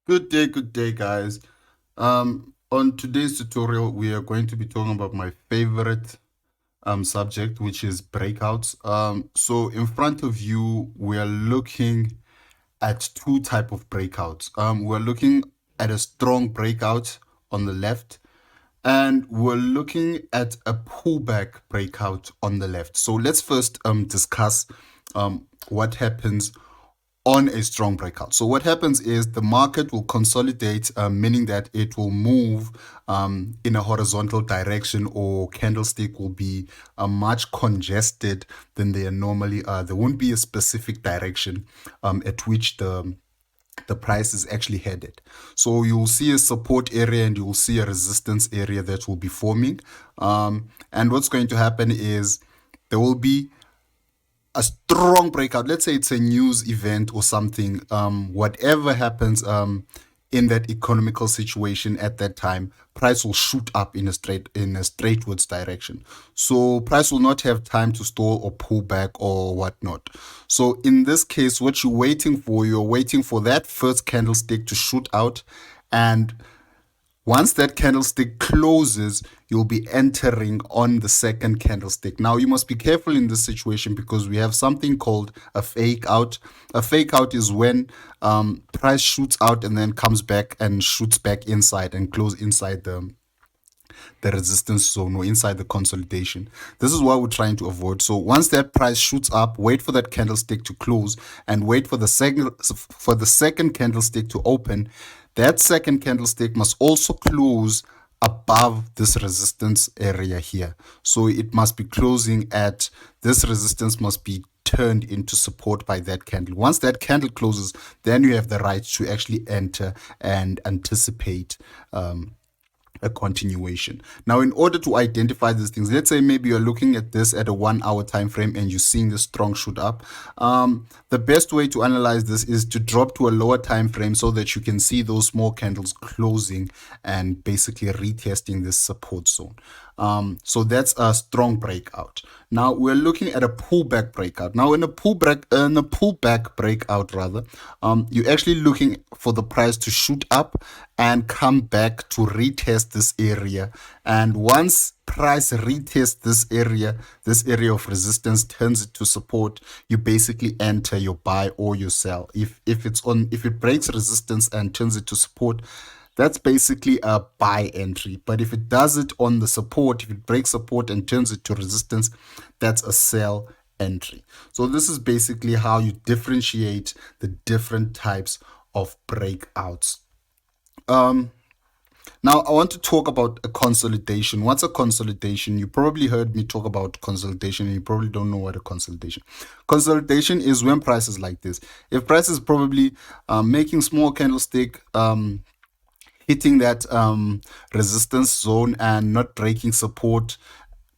Good day, guys. On today's tutorial, we are going to be talking about my favorite subject, which is breakouts. So in front of you, we are looking at two type of breakouts. We're looking at a strong breakout on the left, and we're looking at a pullback breakout on the left. So let's first discuss what happens on a strong breakout. So what happens is the market will consolidate, meaning that it will move in a horizontal direction, or candlestick will be much congested than they normally are. There won't be a specific direction at which the price is actually headed. So you'll see a support area and you'll see a resistance area that will be forming. And what's going to happen is there will be a strong breakout. Let's say it's a news event or something. Whatever happens in that economical situation at that time, price will shoot up in a straightwards direction. So price will not have time to stall or pull back or whatnot. So in this case, what you're waiting for that first candlestick to shoot out, and once that candlestick closes, you'll be entering on the second candlestick. Now, you must be careful in this situation because we have something called a fake out. A fake out is when price shoots out and then comes back and shoots back inside and close inside the resistance zone or inside the consolidation. This is what we're trying to avoid. So once that price shoots up, wait for that candlestick to close and wait for the second candlestick to open. That second candlestick must also close above this resistance area here. So it must be closing at this resistance, must be turned into support by that candle. Once that candle closes, then you have the right to actually enter and anticipate a continuation. Now, in order to identify these things, let's say maybe you're looking at this at a 1 hour time frame and you're seeing this strong shoot up. The best way to analyze this is to drop to a lower time frame so that you can see those small candles closing and basically retesting this support zone. So that's a strong breakout. Now we're looking at a pullback breakout. Now in a pullback breakout rather, you're actually looking for the price to shoot up and come back to retest this area. And once price retests this area of resistance, turns it to support, you basically enter your buy or your sell. If it breaks resistance and turns it to support, that's basically a buy entry. But if it does it on the support, if it breaks support and turns it to resistance, that's a sell entry. So this is basically how you differentiate the different types of breakouts. Now, I want to talk about a consolidation. What's a consolidation? You probably heard me talk about consolidation and you probably don't know what a consolidation. Consolidation is when prices like this. If price is probably making small candlestick, hitting that resistance zone and not breaking support,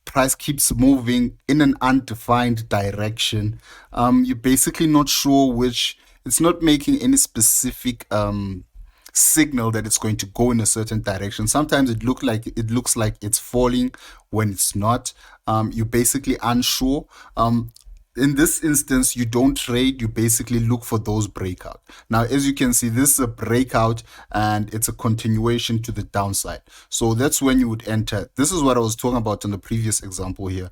price keeps moving in an undefined direction. You're basically not sure which, it's not making any specific signal that it's going to go in a certain direction. Sometimes it looks like it's falling when it's not. You're basically unsure. In this instance, you don't trade, you basically look for those breakout. Now, as you can see, this is a breakout and it's a continuation to the downside. So that's when you would enter. This is what I was talking about in the previous example here.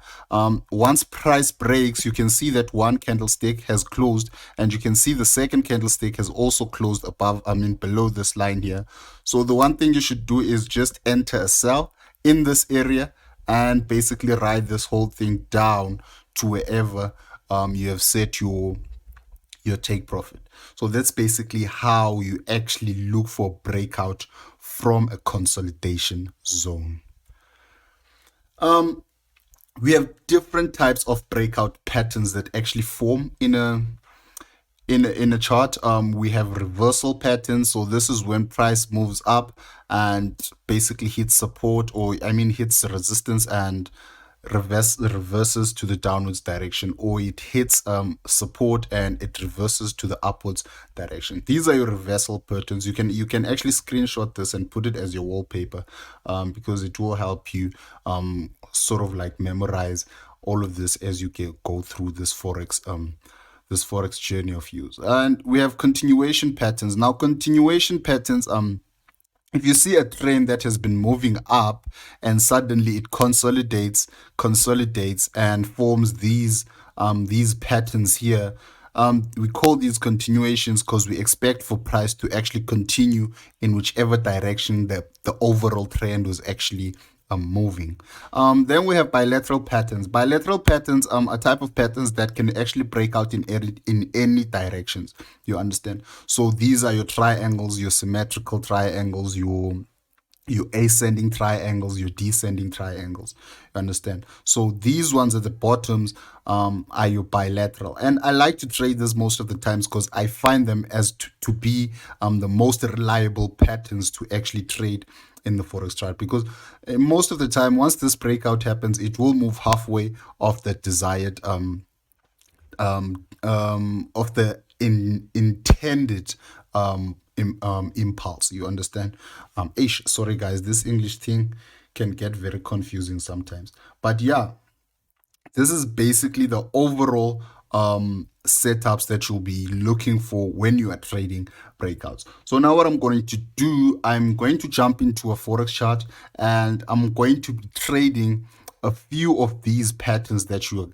Once price breaks, you can see that one candlestick has closed and you can see the second candlestick has also closed below this line here. So the one thing you should do is just enter a sell in this area and basically ride this whole thing down to wherever you have set your take profit. So that's basically how you actually look for breakout from a consolidation zone. We have different types of breakout patterns that actually form in a chart. We have reversal patterns. So this is when price moves up and basically hits support, or hits resistance and reverses to the downwards direction, or it hits support and it reverses to the upwards direction. These are your reversal patterns. You can actually screenshot this and put it as your wallpaper, because it will help you sort of like memorize all of this as you go through this forex forex journey of yours. And we have continuation patterns. Now, continuation patterns, if you see a trend that has been moving up and suddenly it consolidates and forms these patterns here, we call these continuations because we expect for price to actually continue in whichever direction the overall trend was actually moving. Then we have bilateral patterns. Bilateral patterns are type of patterns that can actually break out in any directions. You understand? So these are your triangles, your symmetrical triangles, your ascending triangles, your descending triangles. You understand? So these ones at the bottoms are your bilateral. And I like to trade this most of the times because I find them as to be the most reliable patterns to actually trade in the forex chart, because most of the time once this breakout happens, it will move halfway of the desired of the intended impulse. You understand? Sorry guys, this English thing can get very confusing sometimes. But yeah, this is basically the overall setups that you'll be looking for when you are trading breakouts. So now what I'm going to do, I'm going to jump into a forex chart and I'm going to be trading a few of these patterns that you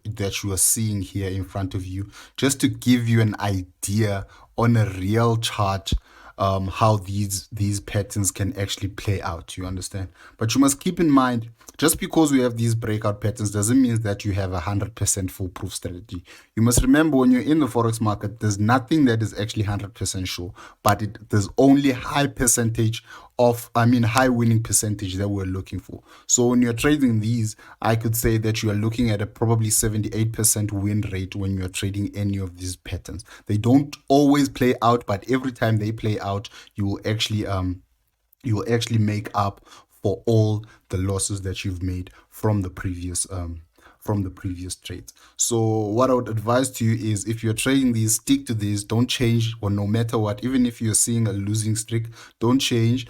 are seeing here in front of you, just to give you an idea on a real chart how these patterns can actually play out. You understand? But you must keep in mind, just because we have these breakout patterns doesn't mean that you have 100% foolproof strategy. You must remember, when you're in the forex market, there's nothing that is actually 100% sure, but there's only high winning percentage that we're looking for. So when you're trading these, I could say that you are looking at a probably 78% win rate when you're trading any of these patterns. They don't always play out, but every time they play out, you will actually make up for all the losses that you've made from the previous trades. So what I would advise to you is, if you're trading these, stick to these, don't change. Or no matter what, even if you're seeing a losing streak, don't change.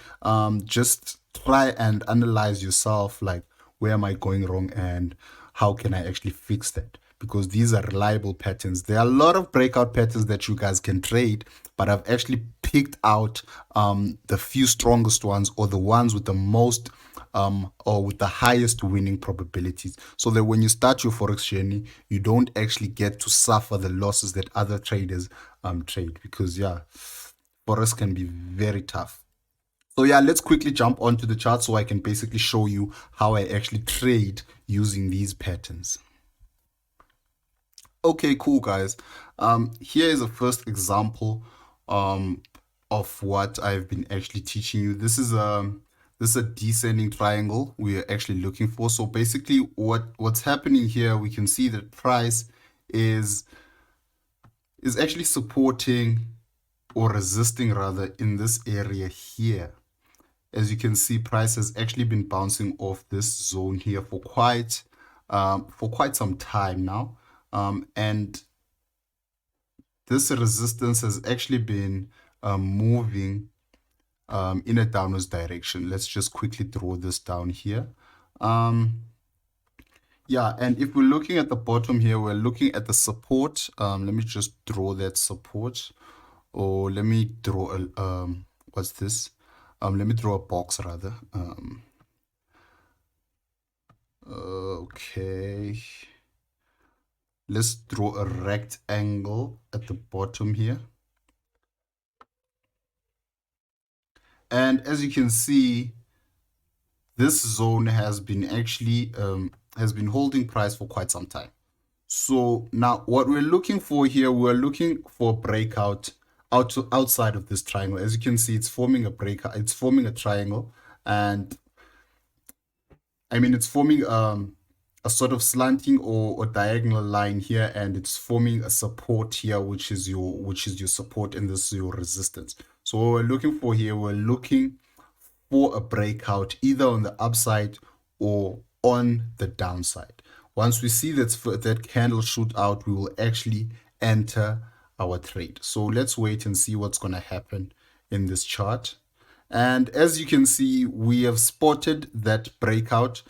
Just try and analyze yourself, like, where am I going wrong and how can I actually fix that? Because these are reliable patterns. There are a lot of breakout patterns that you guys can trade, but I've actually picked out the few strongest ones, or the ones with the most or with the highest winning probabilities, so that when you start your forex journey, you don't actually get to suffer the losses that other traders trade. Because yeah, forex can be very tough. So yeah, let's quickly jump onto the chart so I can basically show you how I actually trade using these patterns. Okay, cool guys. Here is a first example of what I've been actually teaching you. This is a descending triangle we are actually looking for. So basically what's happening here, we can see that price is actually supporting, or resisting rather, in this area here. As you can see, price has actually been bouncing off this zone here for quite some time now, and this resistance has actually been moving in a downwards direction. Let's just quickly draw this down here. Yeah, and if we're looking at the bottom here, we're looking at the support. Let me just draw that support, or let me draw a what's this? Let me draw a box rather. Okay, let's draw a rectangle at the bottom here. And as you can see, this zone has been actually holding price for quite some time. So now what we're looking for here, we're looking for a breakout outside of this triangle. As you can see, it's forming a breakout, it's forming a triangle, and I mean, it's forming a sort of slanting or diagonal line here, and it's forming a support here, which is your support, and this is your resistance. So what we're looking for here, we're looking for a breakout either on the upside or on the downside. Once we see that candle shoot out, we will actually enter our trade. So let's wait and see what's going to happen in this chart. And as you can see, we have spotted that breakout.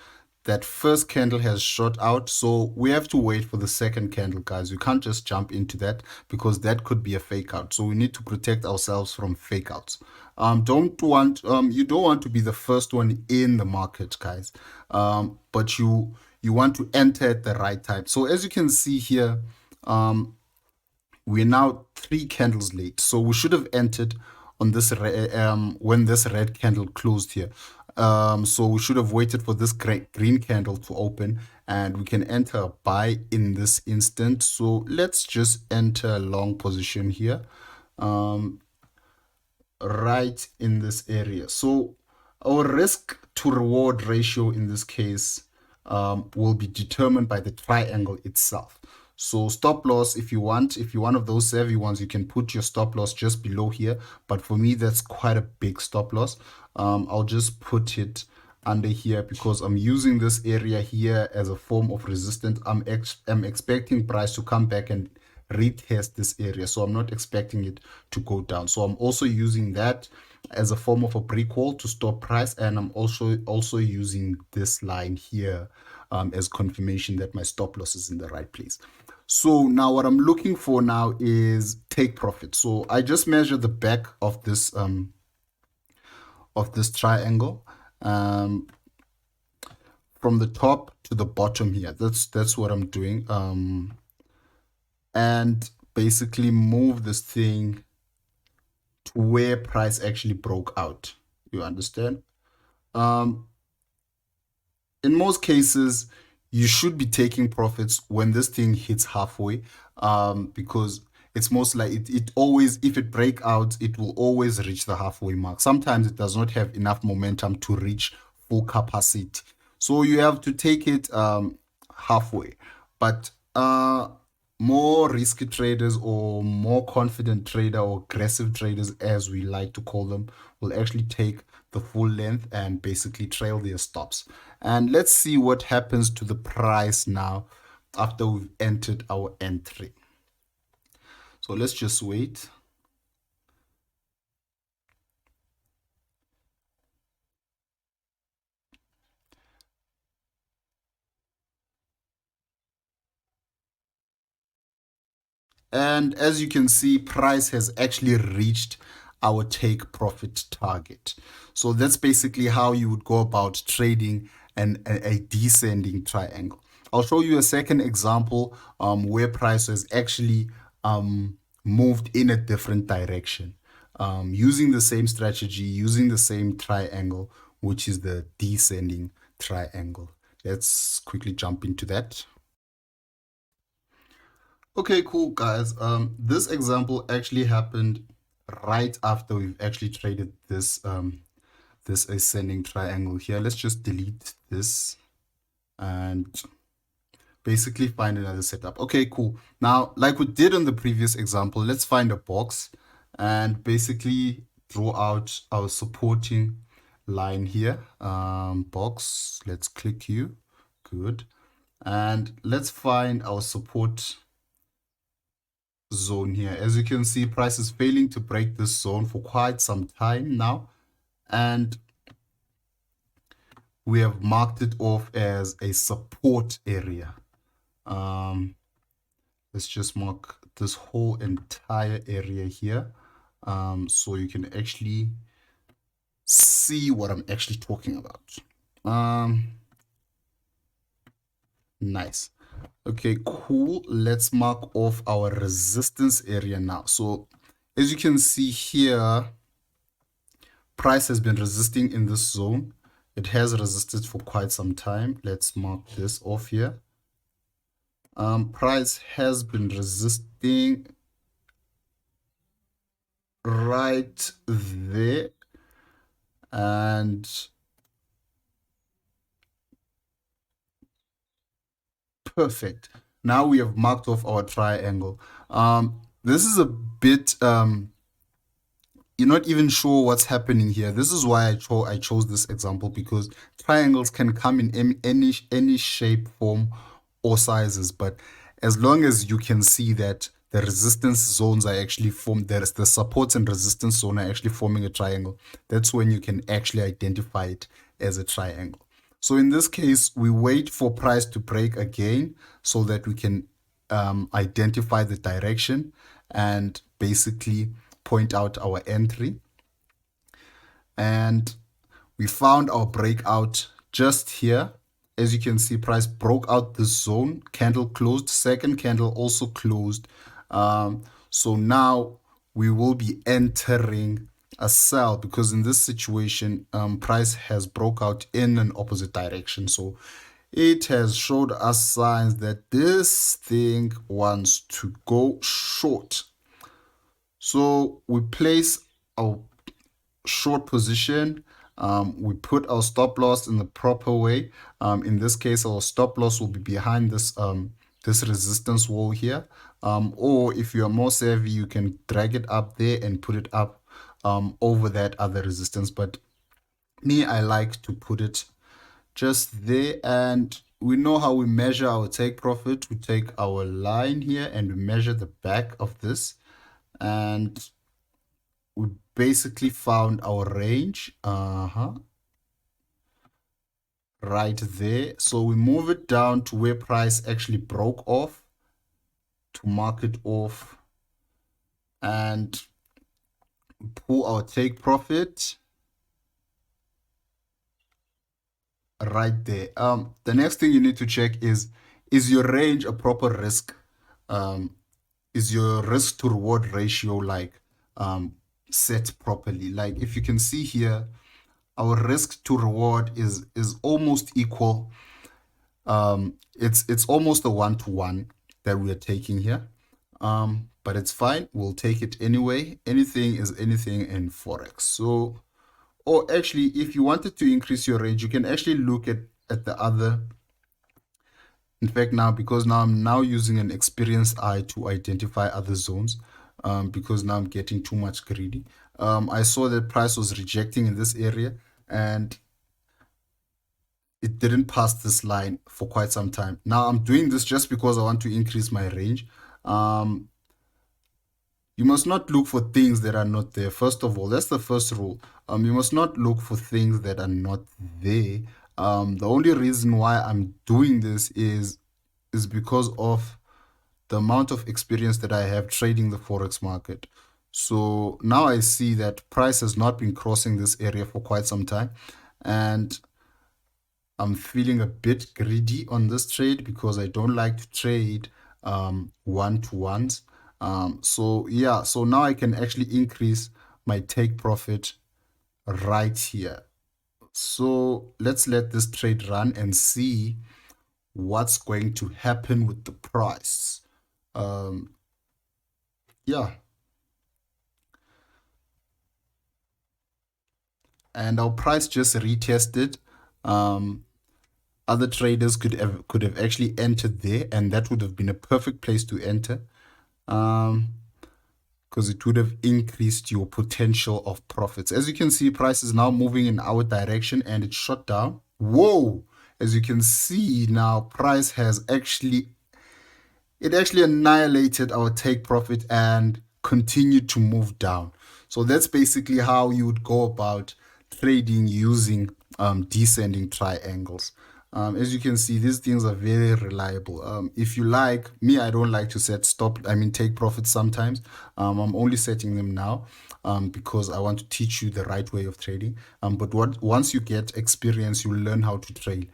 that first candle has shot out, so we have to wait for the second candle, guys. We can't just jump into that because that could be a fake out. So we need to protect ourselves from fake outs. You don't want to be the first one in the market, guys. But you want to enter at the right time. So as you can see here, we're now 3 candles late, so we should have entered on this when this red candle closed here. So we should have waited for this green candle to open, and we can enter a buy in this instant. So let's just enter a long position here, right in this area. So our risk to reward ratio in this case will be determined by the triangle itself. So stop loss, if you're one of those savvy ones, you can put your stop loss just below here. But for me, that's quite a big stop loss. I'll just put it under here because I'm using this area here as a form of resistance. I'm expecting price to come back and retest this area, so I'm not expecting it to go down. So I'm also using that as a form of a brick wall to stop price, and I'm also using this line here as confirmation that my stop loss is in the right place. So now what I'm looking for now is take profit. So I just measure the back of this triangle from the top to the bottom here. That's what I'm doing. And basically move this thing to where price actually broke out. You understand? In most cases, you should be taking profits when this thing hits halfway, because it's most like it always, if it break out, it will always reach the halfway mark. Sometimes it does not have enough momentum to reach full capacity. So you have to take it halfway. But more risky traders or more confident trader or aggressive traders, as we like to call them, will actually take the full length and basically trail their stops. And let's see what happens to the price now after we've entered our entry. So let's just wait. And as you can see, price has actually reached our take profit target. So that's basically how you would go about trading a descending triangle. I'll show you a second example where price has actually moved in a different direction, using the same strategy, using the same triangle, which is the descending triangle. Let's quickly jump into that. Okay, cool, guys. This example actually happened right after we've actually traded this this ascending triangle here. Let's just delete this and basically find another setup. Okay, cool. Now, like we did on the previous example, let's find a box and basically draw out our supporting line here. Box, let's click you. Good. And let's find our support zone here. As you can see, price is failing to break this zone for quite some time now, and we have marked it off as a support area. Let's just mark this whole entire area here, so you can actually see what I'm actually talking about. Nice. Okay, cool. Let's mark off our resistance area now. So as you can see here, price has been resisting in this zone. It has resisted for quite some time. Let's mark this off here. Price has been resisting right there, and perfect. Now we have marked off our triangle. This is a bit you're not even sure what's happening here. This is why I chose this example, because triangles can come in any shape, form, or sizes. But as long as you can see that the resistance zones are actually formed, there's the supports and resistance zone are actually forming a triangle, that's when you can actually identify it as a triangle. So in this case, we wait for price to break again so that we can identify the direction and basically point out our entry. And we found our breakout just here. As you can see, price broke out this zone, candle closed, second candle also closed. So now we will be entering a sell, because in this situation, price has broke out in an opposite direction. So it has showed us signs that this thing wants to go short. So we place our short position. We put our stop loss in the proper way. In this case, our stop loss will be behind this resistance wall here. Or if you are more savvy, you can drag it up there and put it up over that other resistance. But me, I like to put it just there. And we know how we measure our take profit. We take our line here and we measure the back of this. And we basically found our range right there. So we move it down to where price actually broke off to mark it off and pull our take profit right there. The next thing you need to check is your range a proper risk? Is your risk to reward ratio like set properly? Like if you can see here, our risk to reward is almost equal. It's almost a 1-to-1 that we are taking here. But it's fine. We'll take it anyway. Anything is anything in Forex. So, or actually, if you wanted to increase your range, you can actually look at the other. In fact, now, because now I'm now using an experienced eye to identify other zones, because now I'm getting too much greedy. I saw that price was rejecting in this area and it didn't pass this line for quite some time. Now I'm doing this just because I want to increase my range. You must not look for things that are not there. First of all, that's the first rule. You must not look for things that are not there. The only reason why I'm doing this is because of the amount of experience that I have trading the Forex market. So now I see that price has not been crossing this area for quite some time. And I'm feeling a bit greedy on this trade because I don't like to trade one-to-ones. So yeah, so now I can actually increase my take profit right here. So let's let this trade run and see what's going to happen with the price. Yeah. And our price just retested. Other traders could have actually entered there, and that would have been a perfect place to enter, because it would have increased your potential of profits. As you can see, price is now moving in our direction and it shot down. Whoa! As you can see now, price has actually annihilated our take profit and continued to move down. So that's basically how you would go about trading using descending triangles. As you can see, these things are very reliable. If you like, me, I don't like to set take profits sometimes. I'm only setting them now because I want to teach you the right way of trading. But once you get experience, you'll learn how to trade.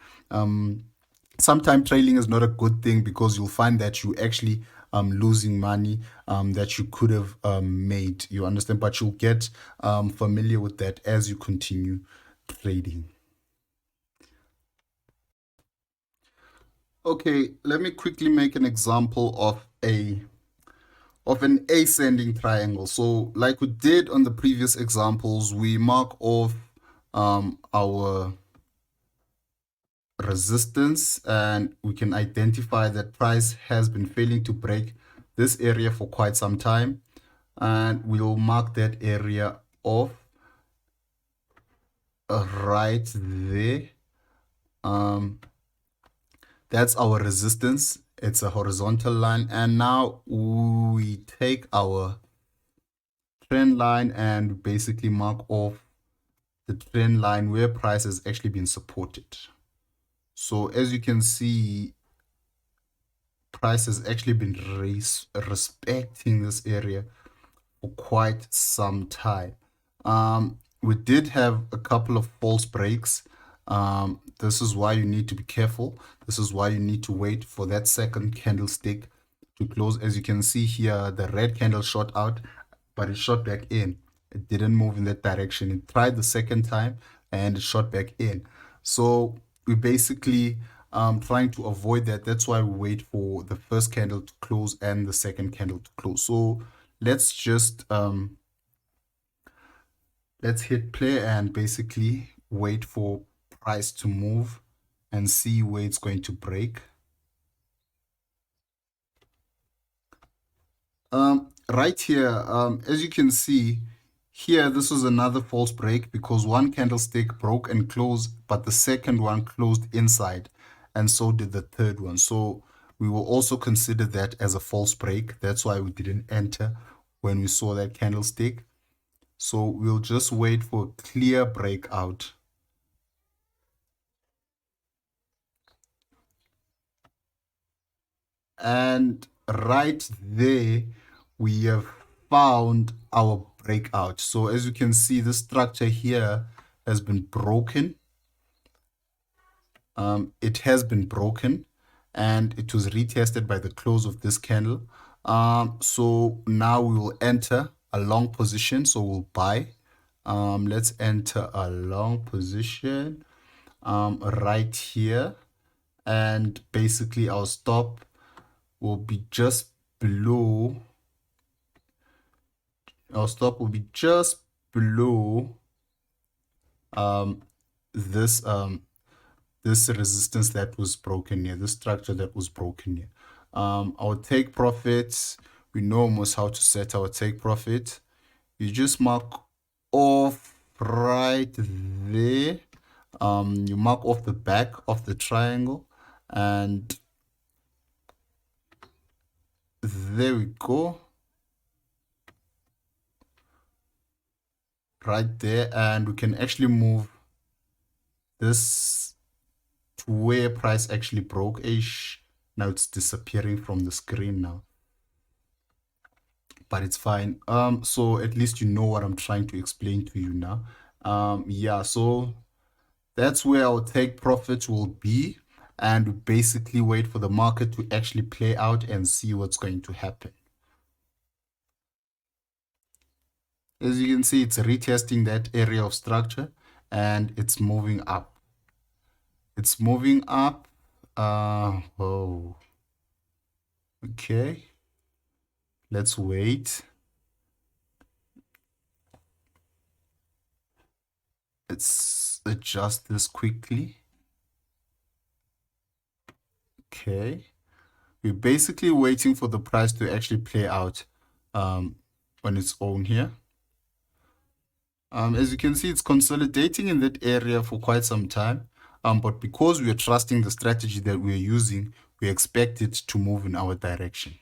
Sometimes trailing is not a good thing because you'll find that you actually losing money that you could have made. You understand? But you'll get familiar with that as you continue trading. Okay, let me quickly make an example of an ascending triangle. So like we did on the previous examples, we mark off our resistance and we can identify that price has been failing to break this area for quite some time, and we'll mark that area off right there. That's our resistance. It's a horizontal line, and now we take our trend line and basically mark off the trend line where price has actually been supported. So as you can see, price has actually been respecting this area for quite some time. We did have a couple of false breaks. This is why you need to be careful. This is why you need to wait for that second candlestick to close. As you can see here, the red candle shot out, but it shot back in. It didn't move in that direction. It tried the second time and it shot back in. So we basically trying to avoid that. That's why we wait for the first candle to close and the second candle to close. So let's just let's hit play and basically wait for price to move and see where it's going to break. Right here, as you can see here, this was another false break because one candlestick broke and closed, but the second one closed inside, and so did the third one. So we will also consider that as a false break. That's why we didn't enter when we saw that candlestick. So we'll just wait for a clear breakout. And right there, we have found our breakout. So as you can see, the structure here has been broken. It has been broken and it was retested by the close of this candle. So now we will enter a long position. So we'll buy. Let's enter a long position right here. And basically our stop will be just below. Our stop will be just below this this resistance that was broken here, this structure that was broken here. Our take profits, we know almost how to set our take profit. You just mark off right there. You mark off the back of the triangle, and there we go. Right there, and we can actually move this to where price actually broke ish. Now it's disappearing from the screen now, but it's fine. So at least you know what I'm trying to explain to you now. Yeah, so that's where our take profits will be, and we basically wait for the market to actually play out and see what's going to happen. As you can see, it's retesting that area of structure and it's moving up. It's moving up. Oh, okay. Let's wait. Let's adjust this quickly. Okay. We're basically waiting for the price to actually play out on its own here. As you can see, it's consolidating in that area for quite some time. But because we are trusting the strategy that we're using, we expect it to move in our direction.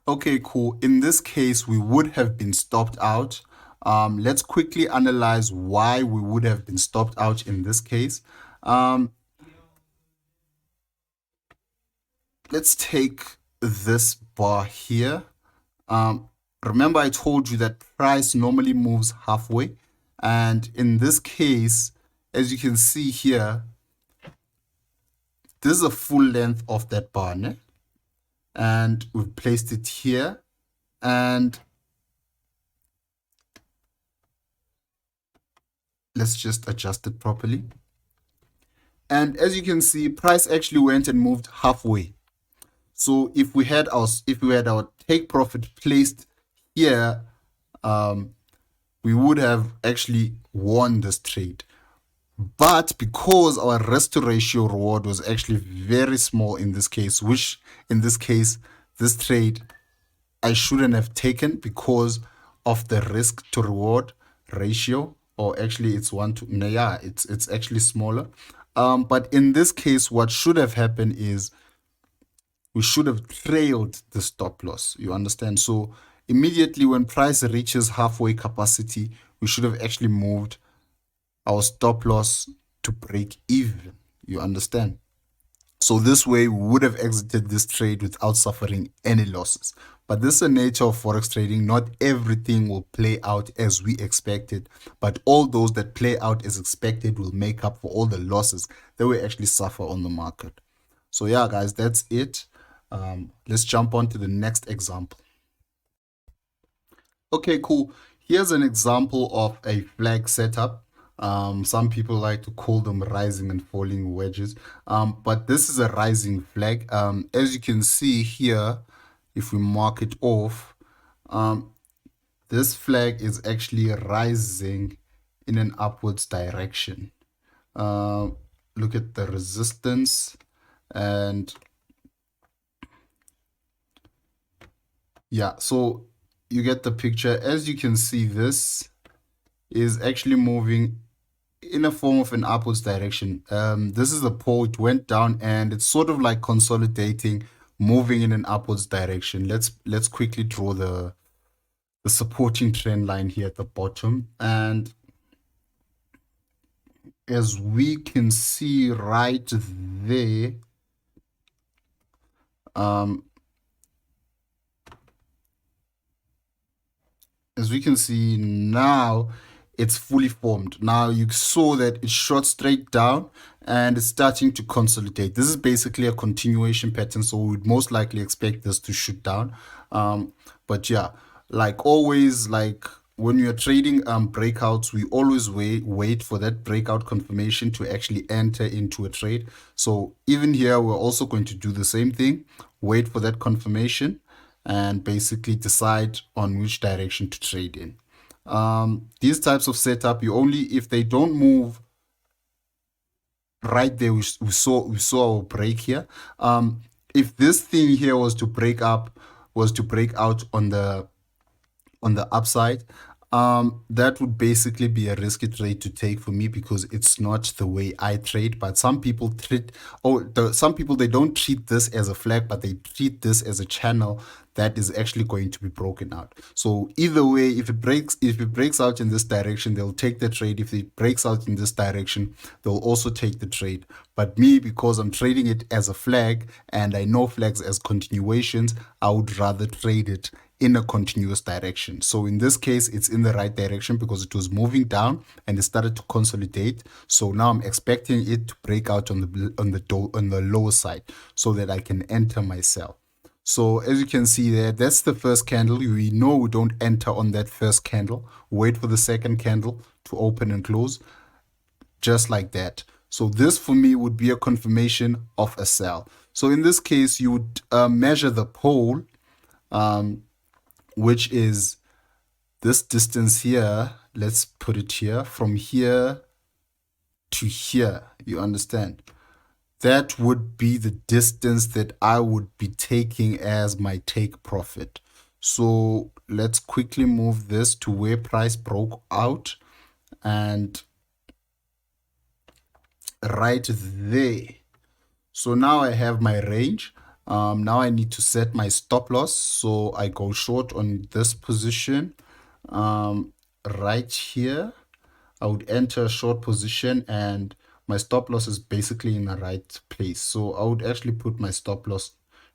Okay, cool. In this case, we would have been stopped out. Let's quickly analyze why we would have been stopped out in this case. Let's take this bar here. Remember I told you that price normally moves halfway. And in this case, as you can see here, this is a full length of that bar, né? And we've placed it here. And let's just adjust it properly. And as you can see, price actually went and moved halfway. So if we had our take profit placed here, we would have actually won this trade. But because our risk to ratio reward was actually very small in this case, which in this case, this trade I shouldn't have taken because of the risk to reward ratio, or actually it's it's actually smaller. But in this case, what should have happened is we should have trailed the stop loss. You understand? So immediately when price reaches halfway capacity, we should have actually moved our stop loss to break even. You understand? So this way we would have exited this trade without suffering any losses. But this is the nature of Forex trading. Not everything will play out as we expected, but all those that play out as expected will make up for all the losses that we actually suffer on the market. So yeah, guys, that's it. Let's jump on to the next example. Okay, cool. Here's an example of a flag setup. Some people like to call them rising and falling wedges. But this is a rising flag. As you can see here, if we mark it off, this flag is actually rising in an upwards direction. Look at the resistance, and yeah, so you get the picture. As you can see, this is actually moving in a form of an upwards direction. This is the pole, it went down and it's sort of like consolidating, moving in an upwards direction. Let's quickly draw the supporting trend line here at the bottom. And as we can see right there, as we can see now, it's fully formed. Now you saw that it shot straight down and it's starting to consolidate. This is basically a continuation pattern, so we would most likely expect this to shoot down. But yeah, like always, like when you're trading breakouts, we always wait for that breakout confirmation to actually enter into a trade. So even here, we're also going to do the same thing, wait for that confirmation and basically decide on which direction to trade in. These types of setup, you only, if they don't move right there, we saw our break here. If this thing here was to break out on the upside, that would basically be a risky trade to take for me because it's not the way I trade. But some people some people, they don't treat this as a flag, but they treat this as a channel that is actually going to be broken out. So either way, if it breaks out in this direction, they'll take the trade. If it breaks out in this direction, they'll also take the trade. But me, because I'm trading it as a flag and I know flags as continuations, I would rather trade it in a continuous direction. So in this case, it's in the right direction because it was moving down and it started to consolidate. So now I'm expecting it to break out on the lower side so that I can enter my sell. So as you can see there, that's the first candle. We know we don't enter on that first candle. Wait for the second candle to open and close, just like that. So this for me would be a confirmation of a sell. So in this case, you would measure the pole, which is this distance here. Let's put it here, from here to here. You understand? That would be the distance that I would be taking as my take profit. So let's quickly move this to where price broke out, and right there. So now I have my range. Now I need to set my stop loss. So I go short on this position right here. I would enter a short position and my stop loss is basically in the right place. So I would actually put my stop loss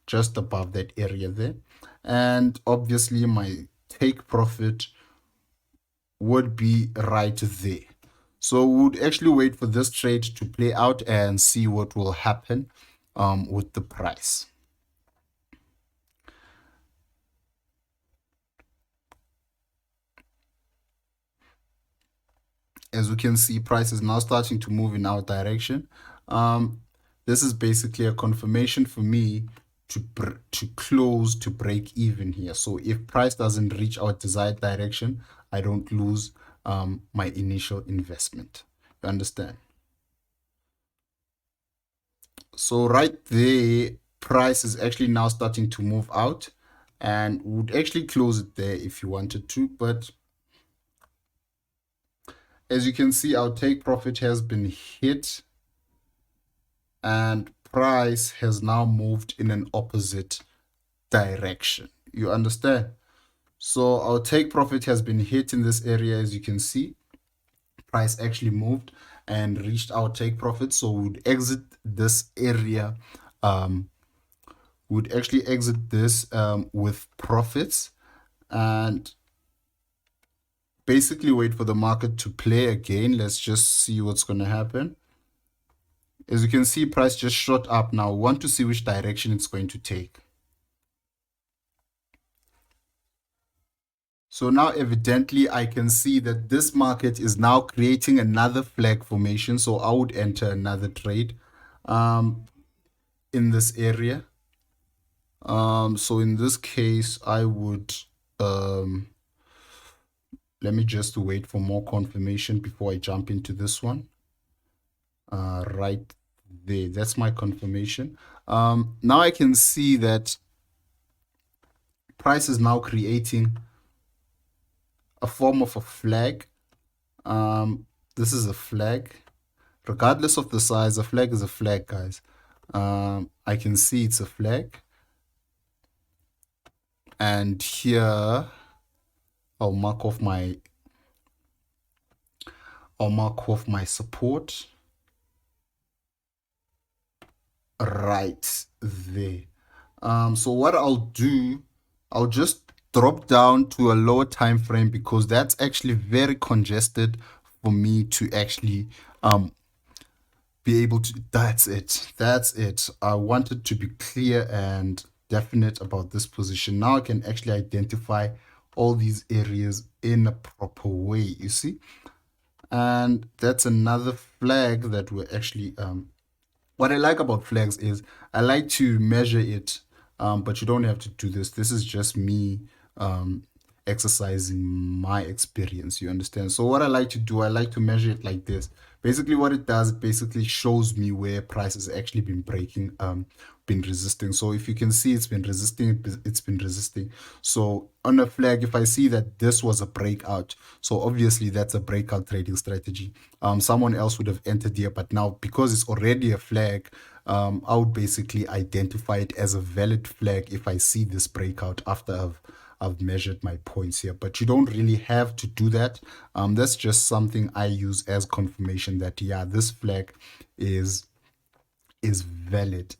just above that area there. And obviously my take profit would be right there. So we would actually wait for this trade to play out and see what will happen with the price. As we can see, price is now starting to move in our direction. This is basically a confirmation for me to close to break even here. So if price doesn't reach our desired direction, I don't lose my initial investment. You understand? So right there, price is actually now starting to move out, and would actually close it there if you wanted to, but as you can see, our take profit has been hit and price has now moved in an opposite direction. You understand? So our take profit has been hit in this area, as you can see. price actually moved and reached our take profit. So we would exit this area, would actually exit this with profits, and basically wait for the market to play again. Let's just see what's going to happen. As you can see, price just shot up. Now we want to see which direction it's going to take. So now evidently I can see that this market is now creating another flag formation. So I would enter another trade in this area. So in this case, I would, let me just wait for more confirmation before I jump into this one. Right there, that's my confirmation. Now I can see that price is now creating a form of a flag. This is a flag. Regardless of the size, a flag is a flag, guys. I can see it's a flag. And here, I'll mark off my support right there. So what I'll do, I'll just drop down to a lower time frame because that's actually very congested for me to actually be able to. That's it. I wanted to be clear and definite about this position. Now I can actually identify all these areas in a proper way, you see. And that's another flag that we're actually what I like about flags is I like to measure it, but you don't have to do this. This is just me exercising my experience, you understand? So what I like to do, I like to measure it like this. Basically what it does, basically shows me where price has actually been breaking, been resisting. So if you can see, it's been resisting, it's been resisting. So on a flag, if I see that this was a breakout, so obviously that's a breakout trading strategy. Someone else would have entered here, but now because it's already a flag, I would basically identify it as a valid flag if I see this breakout after I've measured my points here. But you don't really have to do that. That's just something I use as confirmation that, yeah, this flag is valid.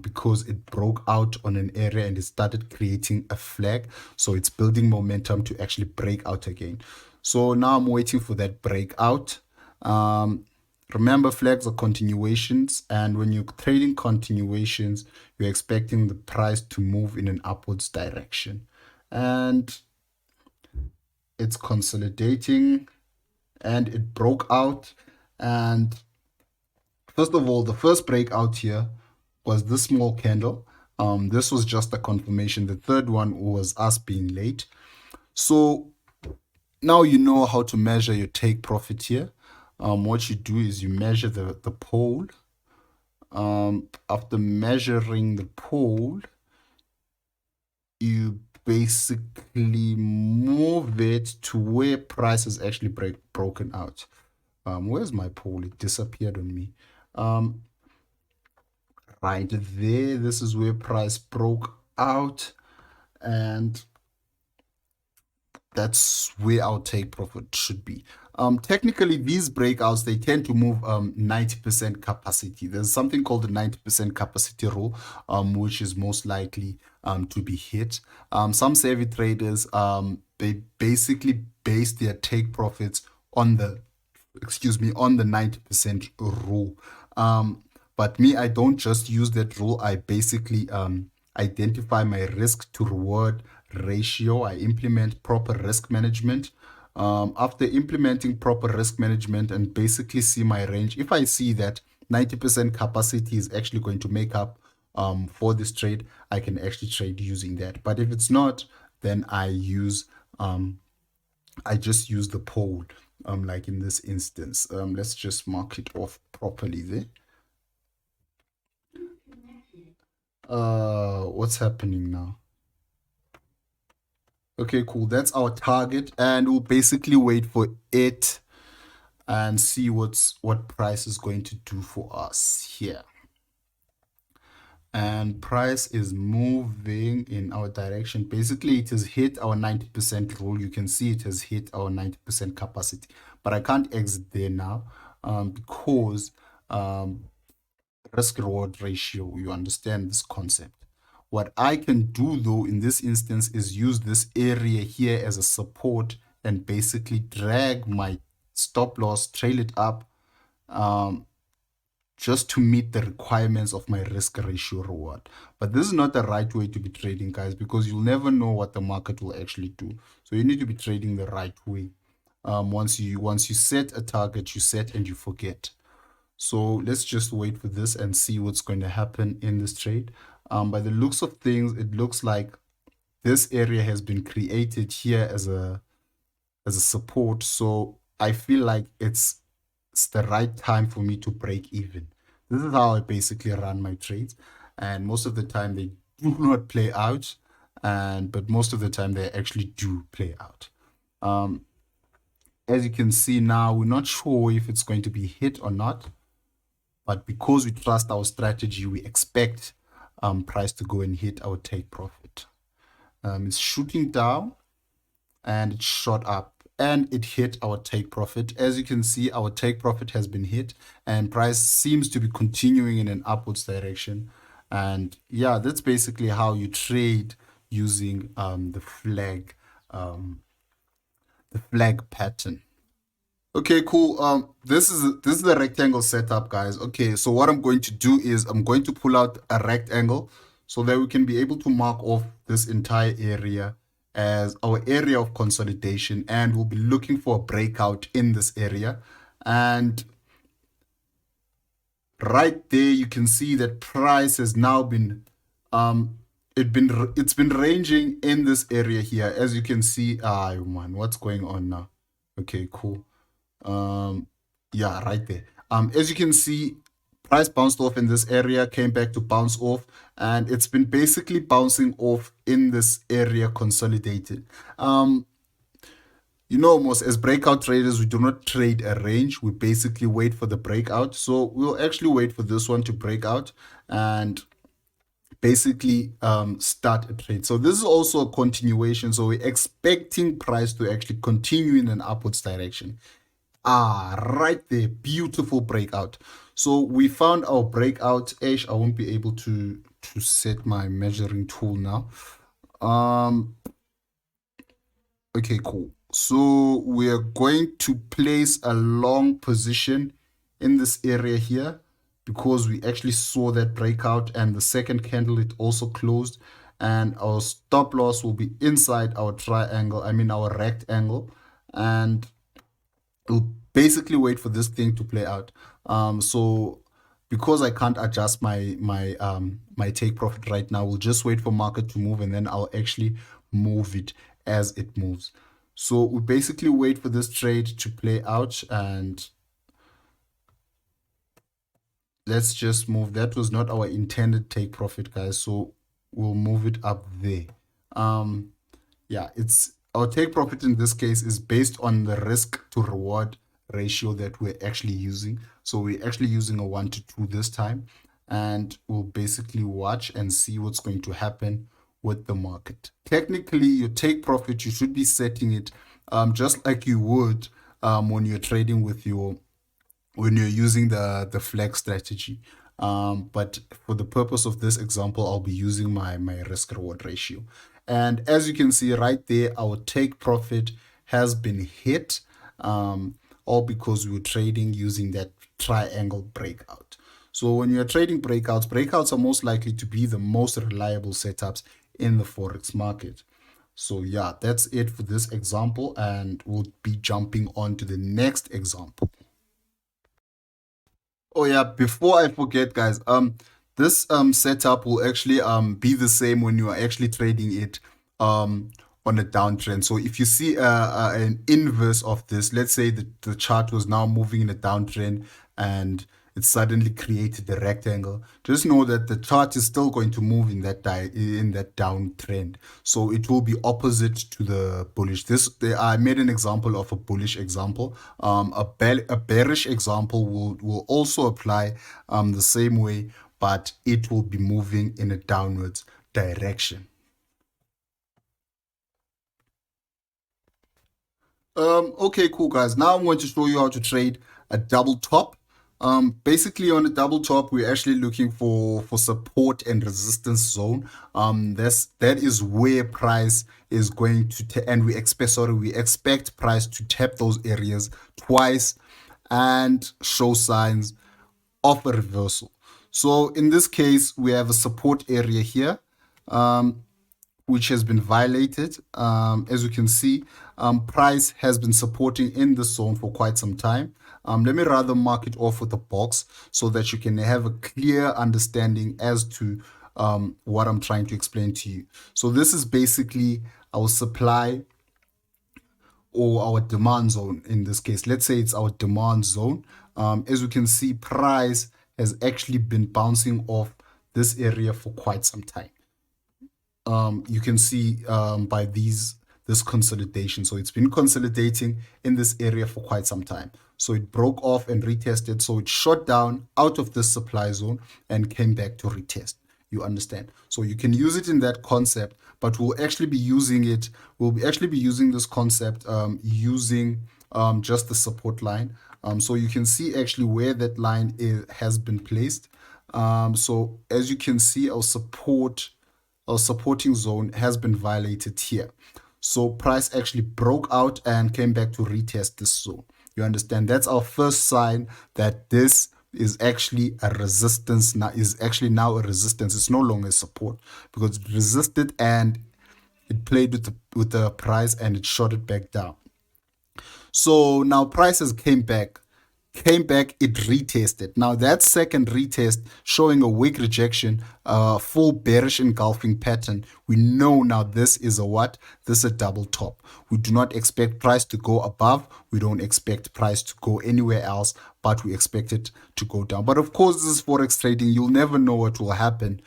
Because it broke out on an area and it started creating a flag. So it's building momentum to actually break out again. So now I'm waiting for that breakout. Remember, flags are continuations, and when you're trading continuations, you're expecting the price to move in an upwards direction. And it's consolidating, and it broke out. And first of all, the first breakout here was this small candle. This was just a confirmation. The third one was us being late. So now you know how to measure your take profit here. What you do is you measure the pole. After measuring the pole, you basically move it to where price is actually broken out. Where's my pole? It disappeared on me. Right there, this is where price broke out, and that's where our take profit should be. Technically, these breakouts, they tend to move 90% capacity. There's something called the 90% capacity rule, which is most likely to be hit. Some savvy traders, they basically base their take profits on the 90% rule. But me, I don't just use that rule. I basically identify my risk to reward ratio. I implement proper risk management. After implementing proper risk management and basically see my range, if I see that 90% capacity is actually going to make up for this trade, I can actually trade using that. But if it's not, then I just use the pole, like in this instance. Let's just mark it off properly there. What's happening now? Okay, cool. That's our target, and we'll basically wait for it and see what price is going to do for us here. and price is moving in our direction. Basically, it has hit our 90% rule. You can see it has hit our 90% capacity, but I can't exit there now because risk reward ratio, you understand this concept. What I can do though in this instance is use this area here as a support and basically drag my stop loss, trail it up, just to meet the requirements of my risk ratio reward. But this is not the right way to be trading, guys, because you'll never know what the market will actually do. So you need to be trading the right way. Once you set a target, you set and you forget. So let's just wait for this and see what's going to happen in this trade. By the looks of things, it looks like this area has been created here as a support. So I feel like it's the right time for me to break even. This is how I basically run my trades, and most of the time they do not play out, but most of the time they actually do play out. As you can see now, we're not sure if it's going to be hit or not, but because we trust our strategy, we expect price to go and hit our take profit. It's shooting down and it shot up and it hit our take profit. As you can see, our take profit has been hit and price seems to be continuing in an upwards direction. And yeah, that's basically how you trade using the flag pattern. Okay, cool. This is the rectangle setup, guys. Okay, so what I'm going to do is I'm going to pull out a rectangle so that we can be able to mark off this entire area as our area of consolidation, and we'll be looking for a breakout in this area. And right there you can see that price has now been it's been ranging in this area here. As you can see, man, what's going on now? Okay, cool. Yeah, right there. As you can see, price bounced off in this area, came back to bounce off, and it's been basically bouncing off in this area, consolidated. Most as breakout traders, we do not trade a range. We basically wait for the breakout. So we'll actually wait for this one to break out and basically start a trade. So this is also a continuation. So we're expecting price to actually continue in an upwards direction. Right there, beautiful breakout. So we found our breakout edge. I won't be able to set my measuring tool now. Okay, cool. So we are going to place a long position in this area here because we actually saw that breakout, and the second candle it also closed, and our stop loss will be inside our triangle, our rectangle, and we'll basically wait for this thing to play out. So because I can't adjust my take profit right now, we'll just wait for market to move and then I'll actually move it as it moves. So we basically wait for this trade to play out, and let's just move. That was not our intended take profit, guys, so we'll move it up there. Yeah, it's our take profit in this case is based on the risk to reward ratio that we're actually using. So we're actually using a 1-to-2 this time, and we'll basically watch and see what's going to happen with the market. Technically, your take profit, you should be setting it just like you would when you're trading with when you're using the flag strategy. But for the purpose of this example, I'll be using my risk reward ratio. And as you can see right there, our take profit has been hit, all because we were trading using that triangle breakout. So when you're trading breakouts are most likely to be the most reliable setups in the Forex market. So yeah, that's it for this example, and we'll be jumping on to the next example. Oh yeah, before I forget, guys, this setup will actually be the same when you are actually trading it on a downtrend. So if you see an inverse of this, let's say that the chart was now moving in a downtrend and it suddenly created a rectangle, just know that the chart is still going to move in that downtrend. So it will be opposite to the bullish. I made an example of a bullish example. A bearish example will also apply the same way, but it will be moving in a downwards direction. Okay, cool guys. Now I'm going to show you how to trade a double top. Basically on a double top, we're actually looking for support and resistance zone. That is where price is going to and we expect price to tap those areas twice and show signs of a reversal. So in this case, we have a support area here. Which has been violated. As you can see, price has been supporting in the zone for quite some time. Let me rather mark it off with a box so that you can have a clear understanding as to what I'm trying to explain to you. So this is basically our supply or our demand zone in this case. Let's say it's our demand zone. As you can see, price has actually been bouncing off this area for quite some time. You can see by this consolidation. So it's been consolidating in this area for quite some time. So it broke off and retested. So it shot down out of this supply zone and came back to retest. You understand? So you can use it in that concept, but we'll actually be using it. Actually be using this concept using just the support line. So you can see actually where that line has been placed. So as you can see, our supporting zone has been violated here. So price actually broke out and came back to retest this zone. You understand? That's our first sign that this is actually a resistance now, now a resistance. It's no longer support because it resisted and it played with the price and it shot it back down. So now prices came back, it retested. Now that second retest showing a weak rejection, full bearish engulfing pattern. We know now this is a what? This is a double top. We do not expect price to go above. We don't expect price to go anywhere else, but we expect it to go down. But of course, this is Forex trading. You'll never know what will happen.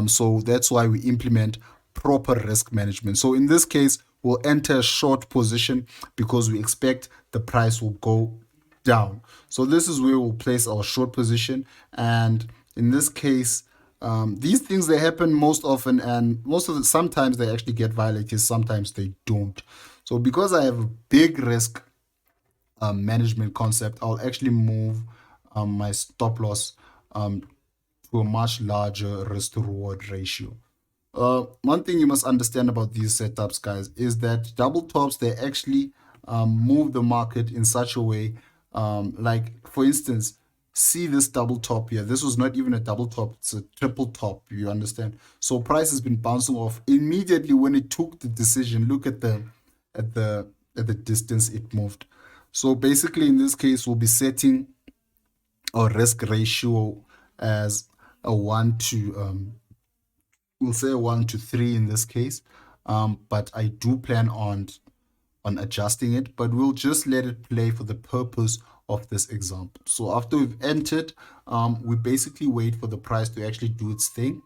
So that's why we implement proper risk management. So in this case, we'll enter a short position because we expect the price will go down. So this is where we'll place our short position. And in this case, these things, they happen most often, and sometimes they actually get violated, sometimes they don't. So because I have a big risk management concept, I'll actually move my stop loss to a much larger risk to reward ratio. One thing you must understand about these setups, guys, is that double tops, they actually move the market in such a way, like for instance, see this double top here. This was not even a double top, it's a triple top, you understand? So price has been bouncing off immediately when it took the decision. Look at the distance it moved. So basically in this case, we'll be setting our risk ratio as a 1 to we'll say 1 to 3 in this case, but I do plan on adjusting it, but we'll just let it play for the purpose of this example. So after we've entered, we basically wait for the price to actually do its thing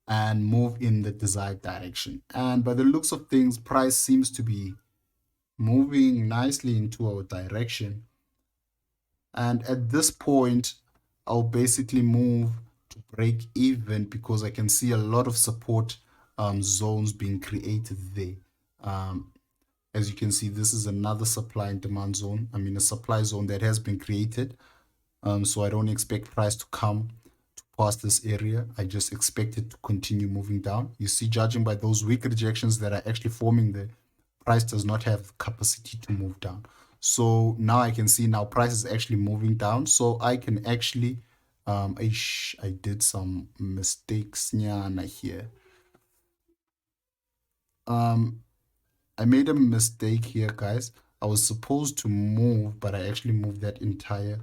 and move in the desired direction. And by the looks of things, price seems to be moving nicely into our direction. And at this point, I'll basically move to break even because I can see a lot of support zones being created there. As you can see, this is another supply and demand zone. I mean, a supply zone that has been created. So I don't expect price to come past this area. I just expect it to continue moving down. You see, judging by those weak rejections that are actually forming there, price does not have capacity to move down. So now I can see now price is actually moving down. So I can actually, I did some mistakes here. I made a mistake here, guys. I was supposed to move, but I actually moved that entire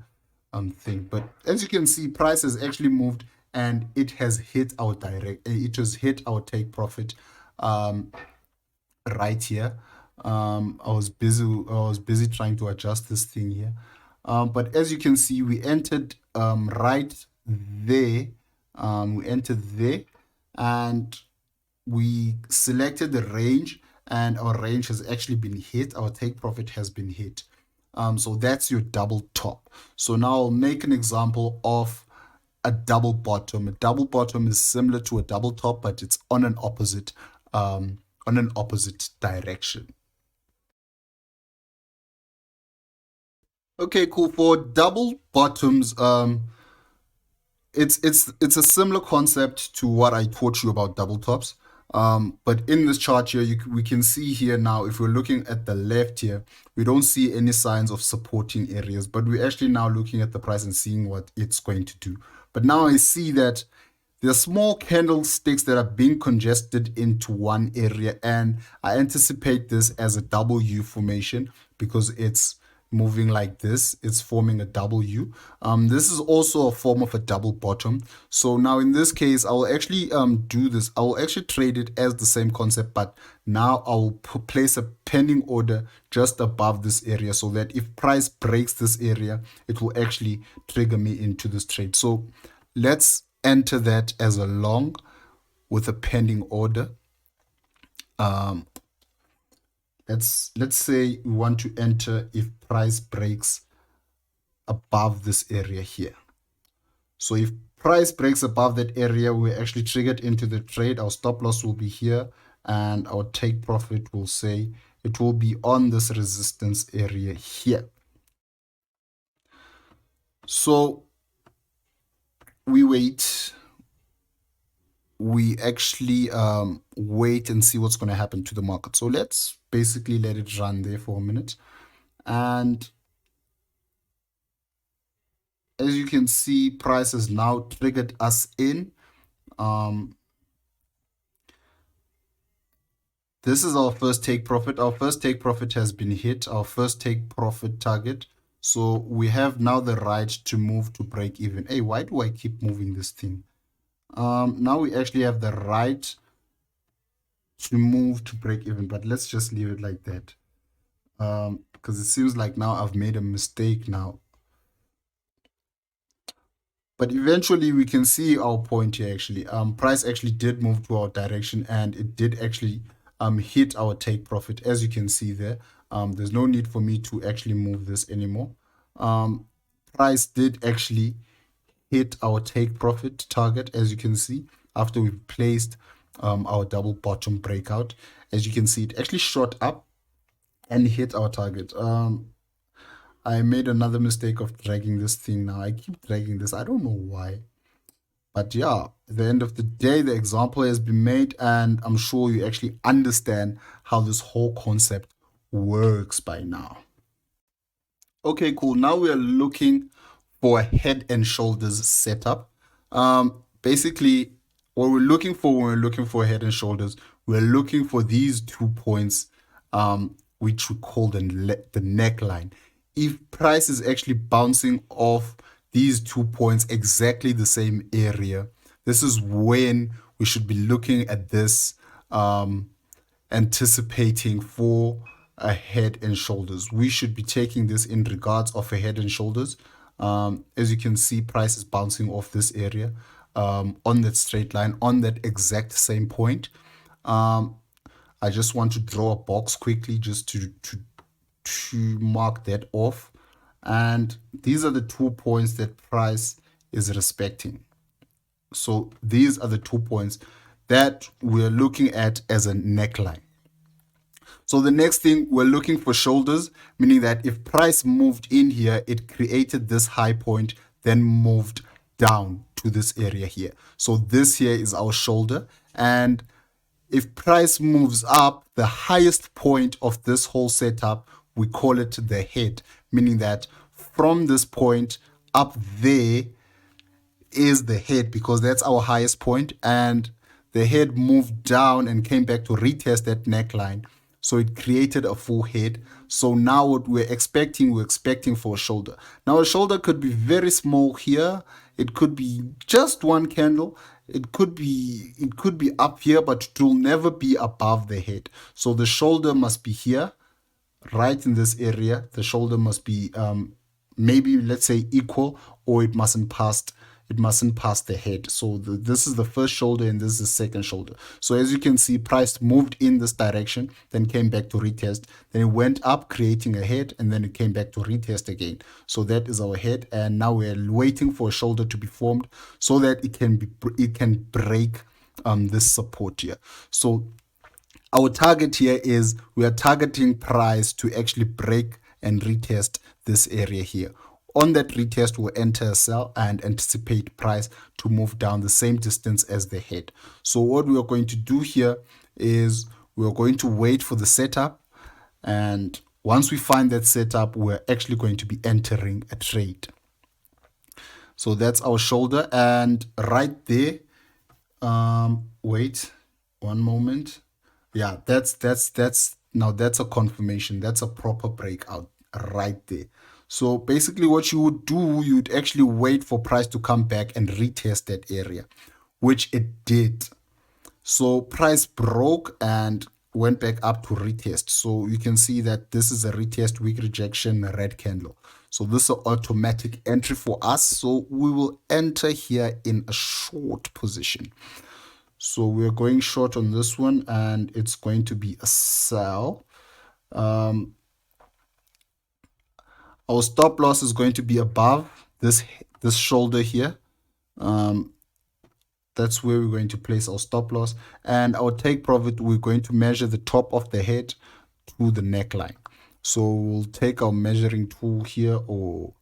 thing. But as you can see, price has actually moved and it has hit our take profit right here. I was busy trying to adjust this thing here. But as you can see, we entered right there. We entered there and we selected the range, and our range has actually been hit. Our take profit has been hit. So that's your double top. So now I'll make an example of a double bottom. A double bottom is similar to a double top, but it's on an opposite direction. Okay, cool. For double bottoms, it's a similar concept to what I taught you about double tops. But in this chart here, we can see here now, if we're looking at the left here, we don't see any signs of supporting areas, but we're actually now looking at the price and seeing what it's going to do. But now I see that there are small candlesticks that are being congested into one area, and I anticipate this as a W formation because it's moving like this. It's forming a W. This is also a form of a double bottom. So now in this case, I will actually do this. I will actually trade it as the same concept, but now I will place a pending order just above this area so that if price breaks this area, it will actually trigger me into this trade. So let's enter that as a long with a pending order. Let's say we want to enter if price breaks above this area here. So if price breaks above that area, we're actually triggered into the trade. Our stop loss will be here, and our take profit will say it will be on this resistance area here. So we wait. We actually wait and see what's going to happen to the market. So let's basically let it run there for a minute. And as you can see, price has now triggered us in. This is our first take profit. Our first take profit has been hit, our first take profit target. So we have now the right to move to break even. Hey, why do I keep moving this thing? Now we actually have the right to move to break even, but let's just leave it like that. Because it seems like now I've made a mistake now. But eventually we can see our point here actually. Price actually did move to our direction, and it did actually hit our take profit, as you can see there. There's no need for me to actually move this anymore. Price did actually hit our take profit target, as you can see, after we've placed our double bottom breakout. As you can see, it actually shot up and hit our target. I made another mistake of dragging this thing now. I keep dragging this. I don't know why. But yeah, at the end of the day, the example has been made, and I'm sure you actually understand how this whole concept works by now. Okay, cool. Now we are looking for a head and shoulders setup. Basically, what we're looking for when we're looking for head and shoulders, we're looking for these 2 points, which we call the neckline. If price is actually bouncing off these 2 points, exactly the same area, this is when we should be looking at this, anticipating for a head and shoulders. We should be taking this in regards of a head and shoulders. As you can see, price is bouncing off this area, on that straight line, on that exact same point. I just want to draw a box quickly just to mark that off. And these are the 2 points that price is respecting. So these are the 2 points that we're looking at as a neckline. So the next thing, we're looking for shoulders, meaning that if price moved in here, it created this high point, then moved down to this area here. So this here is our shoulder. And if price moves up, the highest point of this whole setup, we call it the head, meaning that from this point up there is the head, because that's our highest point, and the head moved down and came back to retest that neckline. So it created a full head. So now what we're expecting for a shoulder. Now a shoulder could be very small here. It could be just one candle. It could be up here, but it will never be above the head. So the shoulder must be here, right in this area. The shoulder must be maybe, let's say, equal, or it mustn't pass it mustn't pass the head. So this is the first shoulder and this is the second shoulder. So as you can see, price moved in this direction, then came back to retest, then it went up creating a head, and then it came back to retest again. So that is our head, and now we're waiting for a shoulder to be formed so that it can break this support here. So our target here is we are targeting price to actually break and retest this area here. On that retest, we'll enter a sell and anticipate price to move down the same distance as the head. So what we are going to do here is we're going to wait for the setup, and once we find that setup, we're actually going to be entering a trade. So that's our shoulder, and right there, wait one moment. Yeah, that's now that's a confirmation. That's a proper breakout right there. So basically what you would do, you'd actually wait for price to come back and retest that area, which it did. So price broke and went back up to retest. So you can see that this is a retest, weak rejection, red candle. So this is an automatic entry for us. So we will enter here in a short position. So we're going short on this one, and it's going to be a sell. Our stop loss is going to be above this shoulder here. That's where we're going to place our stop loss, and our take profit, we're going to measure the top of the head to the neckline. So we'll take our measuring tool here, or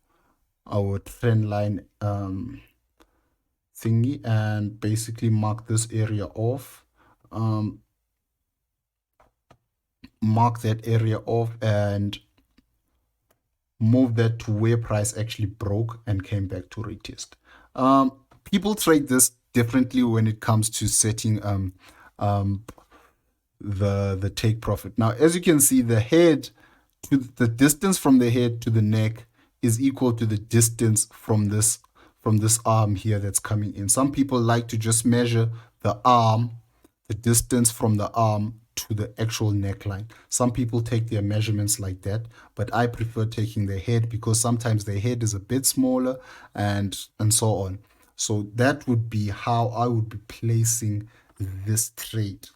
our trend line thingy, and basically mark this area off. Mark that area off and move that to where price actually broke and came back to retest. People trade this differently when it comes to setting the take profit. Now, as you can see, the head to the distance from the head to the neck is equal to the distance from this arm here that's coming in. Some people like to just measure the arm, the distance from the arm to the actual neckline. Some people take their measurements like that, but I prefer taking the head because sometimes the head is a bit smaller and so on. So that would be how I would be placing this trade.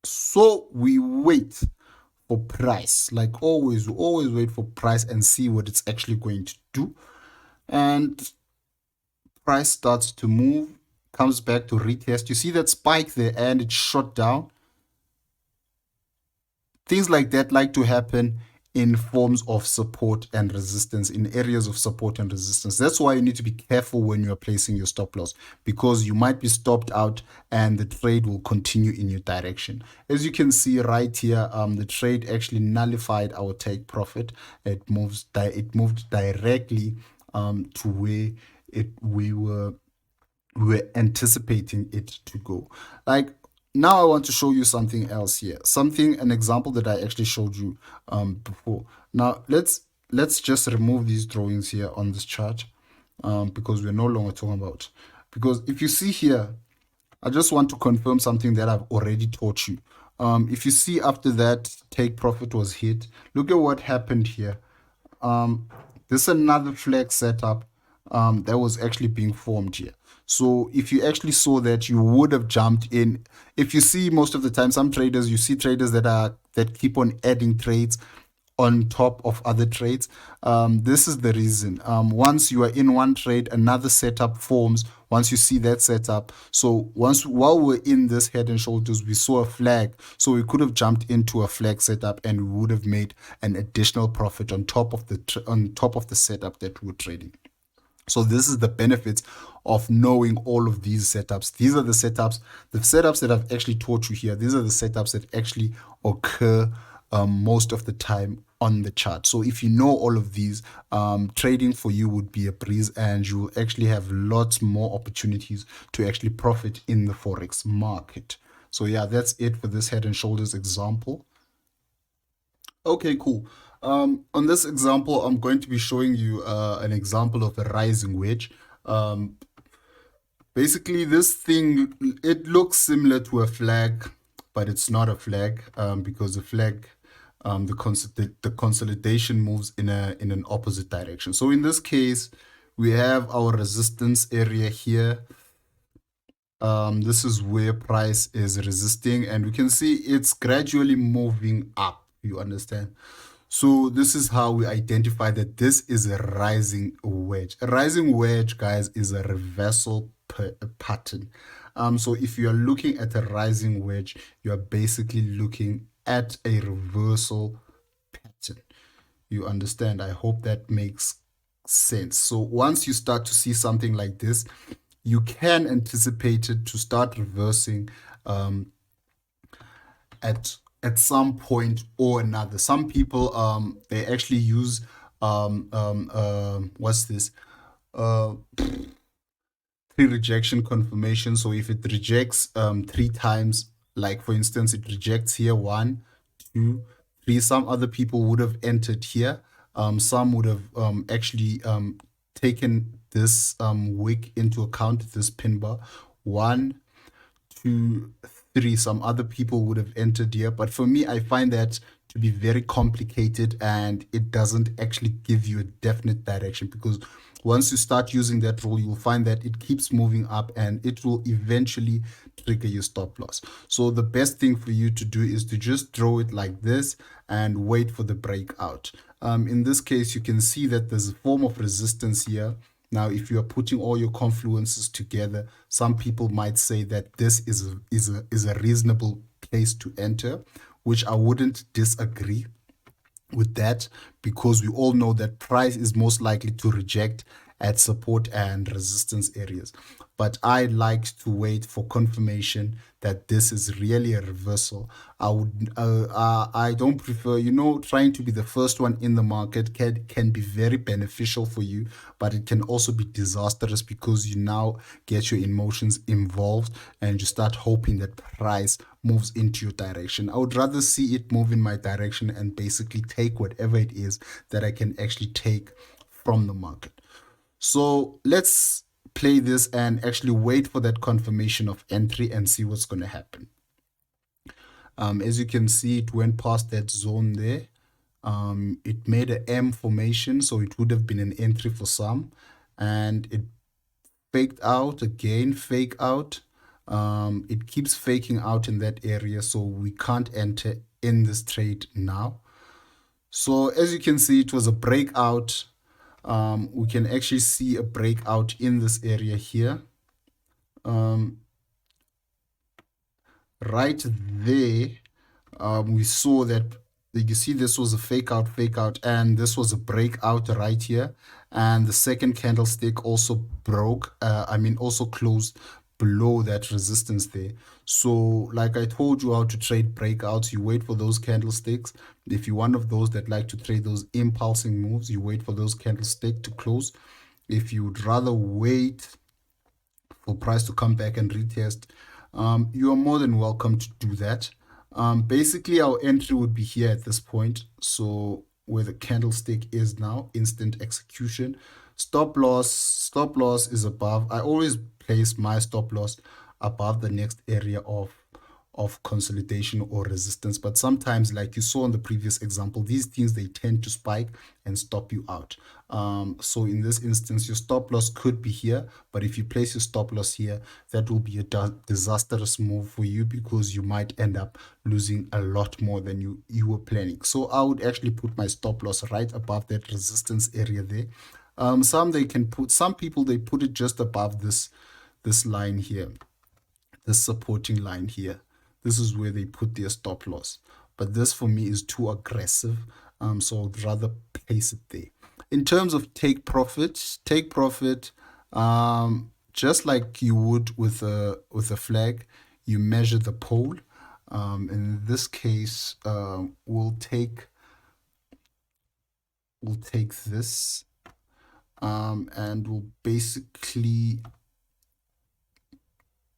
So we wait for price, like always. We always wait for price and see what it's actually going to do. And price starts to move, comes back to retest. You see that spike there and it shot down. Things like that like to happen in forms of support and resistance, in areas of support and resistance. That's why you need to be careful when you're placing your stop loss, because you might be stopped out and the trade will continue in your direction. As you can see right here, the trade actually nullified our take profit. It moved directly to where we were anticipating it to go. Like, now I want to show you something else here, an example that I actually showed you before. Now let's just remove these drawings here on this chart because we're no longer talking about. Because if you see here, I just want to confirm something that I've already taught you. If you see after that take profit was hit, look at what happened here. This is another flag setup that was actually being formed here. So if you actually saw that, you would have jumped in. If you see, most of the time, you see traders that keep on adding trades on top of other trades. This is the reason. Once you are in one trade, another setup forms. Once you see that setup, so while we're in this head and shoulders, we saw a flag, so we could have jumped into a flag setup and we would have made an additional profit on top of the setup that we were trading. So this is the benefits of knowing all of these setups. These are the setups that I've actually taught you here. These are the setups that actually occur most of the time on the chart. So if you know all of these, trading for you would be a breeze, and you will actually have lots more opportunities to actually profit in the Forex market. So yeah, that's it for this head and shoulders example. Okay, cool. On this example, I'm going to be showing you an example of a rising wedge. Basically, this thing, it looks similar to a flag, but it's not a flag because the flag, the consolidation moves in an opposite direction. So in this case, We have our resistance area here. This is where price is resisting, and we can see it's gradually moving up. You understand? So this is how we identify that this is a rising wedge. A rising wedge, guys, is a reversal pattern. So if you are looking at a rising wedge, you are basically looking at a reversal pattern. You understand? I hope that makes sense. So once you start to see something like this, you can anticipate it to start reversing um, at some point or another. Some people they actually use what's this uh pre-rejection confirmation. So if it rejects three times, like for instance, it rejects here one, two, three. Some other people would have entered here. Some would have actually taken this wick into account, this pin bar. One, two, three. Some other people would have entered here, but for me, I find that to be very complicated, and it doesn't actually give you a definite direction, because once you start using that rule, you'll find that it keeps moving up and it will eventually trigger your stop loss. So the best thing for you to do is to just draw it like this and wait for the breakout. In this case, you can see that there's a form of resistance here. Now, if you are putting all your confluences together, some people might say that this is a reasonable place to enter, which I wouldn't disagree with that, because we all know that price is most likely to reject at support and resistance areas. But I like to wait for confirmation that this is really a reversal. I don't prefer, trying to be the first one in the market can be very beneficial for you, but it can also be disastrous, because you now get your emotions involved and you start hoping that price moves into your direction. I would rather see it move in my direction and basically take whatever it is that I can actually take from the market. So let's play this and actually wait for that confirmation of entry and see what's going to happen. As you can see, it went past that zone there. It made an M formation, so it would have been an entry for some, and it faked out again, fake out. It keeps faking out in that area, so we can't enter in this trade now. So as you can see, it was a breakout. We can actually see a breakout in this area here. Right there, we saw that, you see, this was a fake out, and this was a breakout right here. And the second candlestick also broke, also closed below that resistance there. So like I told you how to trade breakouts, you wait for those candlesticks. If you're one of those that like to trade those impulsing moves, you wait for those candlesticks to close. If you'd rather wait for price to come back and retest, you are more than welcome to do that. Basically, our entry would be here at this point. So where the candlestick is now, instant execution. Stop loss is above. I always place my stop loss above the next area of consolidation or resistance. But sometimes, like you saw in the previous example, these things, they tend to spike and stop you out. So in this instance, your stop loss could be here, but if you place your stop loss here, that will be a disastrous move for you, because you might end up losing a lot more than you were planning. So I would actually put my stop loss right above that resistance area there. Some people, they put it just above this line here, this supporting line here. This is where they put their stop loss. But this for me is too aggressive. So I'd rather place it there. In terms of take profit, just like you would with a flag, you measure the pole. In this case, we'll take this, and we'll basically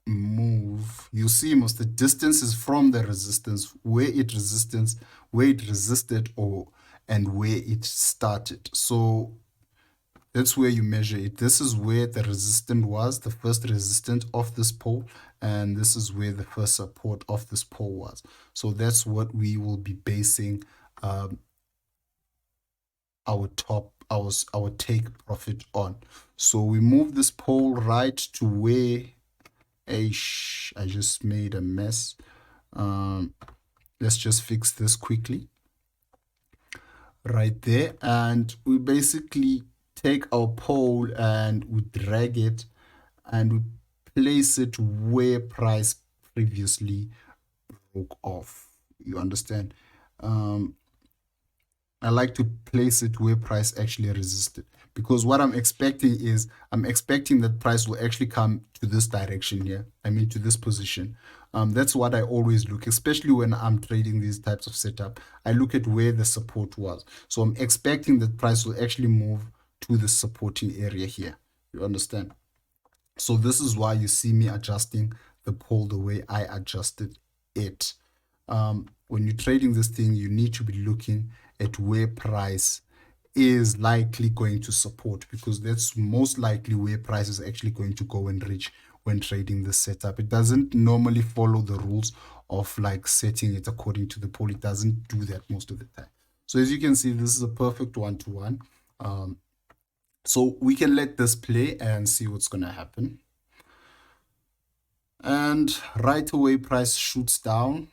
move. You see, most the distance is from the resistance, where it resisted, and where it started. So that's where you measure it. This is where the resistance was, the first resistance of this pole, and this is where the first support of this pole was. So that's what we will be basing our take profit on. So we move this pole right to where I just made a mess. Let's just fix this quickly right there, and we basically take our pole and we drag it and we place it where price previously broke off. You understand? I like to place it where price actually resisted, because what I'm expecting is I'm expecting that price will actually come to this direction here. I mean, to this position. That's what I always look, especially when I'm trading these types of setup. I look at where the support was. So I'm expecting that price will actually move to the supporting area here. You understand? So this is why you see me adjusting the pole the way I adjusted it. When you're trading this thing, you need to be looking at where price is likely going to support, because that's most likely where price is actually going to go and reach when trading this setup. It doesn't normally follow the rules of like setting it according to the pole. It doesn't do that most of the time. So as you can see, this is a perfect one-to-one. So we can let this play and see what's going to happen. And right away, price shoots down,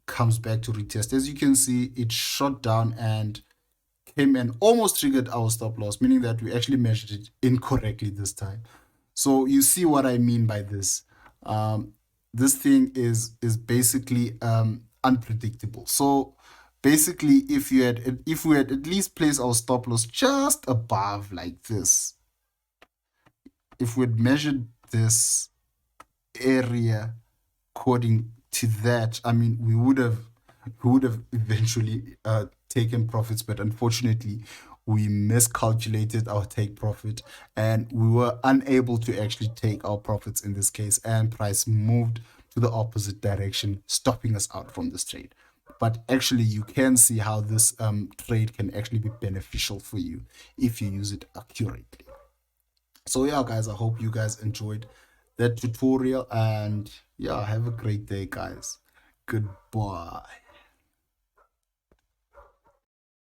comes back to retest. As you can see, it shot down and came and almost triggered our stop loss, meaning that we actually measured it incorrectly this time. So you see what I mean by this. This thing is basically unpredictable. So basically, if we had at least placed our stop loss just above like this, if we had measured this area according to that, I mean, we would have eventually taken profits, but unfortunately we miscalculated our take profit and we were unable to actually take our profits in this case, and price moved to the opposite direction, stopping us out from this trade. But actually you can see how this trade can actually be beneficial for you if you use it accurately. So yeah, guys, I hope you guys enjoyed that tutorial, and yeah, have a great day, guys. Goodbye.